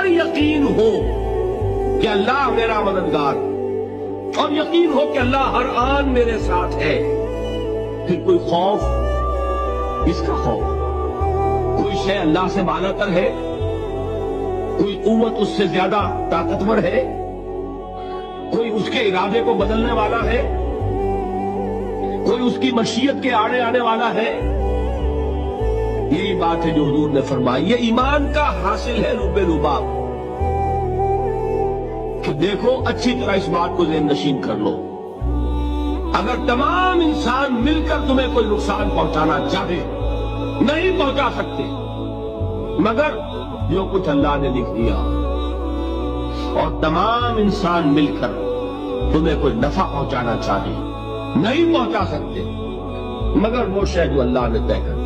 اگر یقین ہو کہ اللہ میرا مددگار اور یقین ہو کہ اللہ ہر آن میرے ساتھ ہے، پھر کوئی خوف، کس کا خوف؟ کوئی شے اللہ سے بالا تر ہے؟ کوئی قوت اس سے زیادہ طاقتور ہے؟ کوئی اس کے ارادے کو بدلنے والا ہے؟ کوئی اس کی مشیت کے آڑے آنے والا ہے؟ یہی بات ہے جو حضور نے فرمائی، یہ ایمان کا حاصل ہے لب لباب، کہ دیکھو اچھی طرح اس بات کو ذہن نشین کر لو، اگر تمام انسان مل کر تمہیں کوئی نقصان پہنچانا چاہے نہیں پہنچا سکتے، مگر جو کچھ اللہ نے لکھ دیا، اور تمام انسان مل کر تمہیں کوئی نفع پہنچانا چاہے نہیں پہنچا سکتے، مگر وہ شے جو اللہ نے طے کر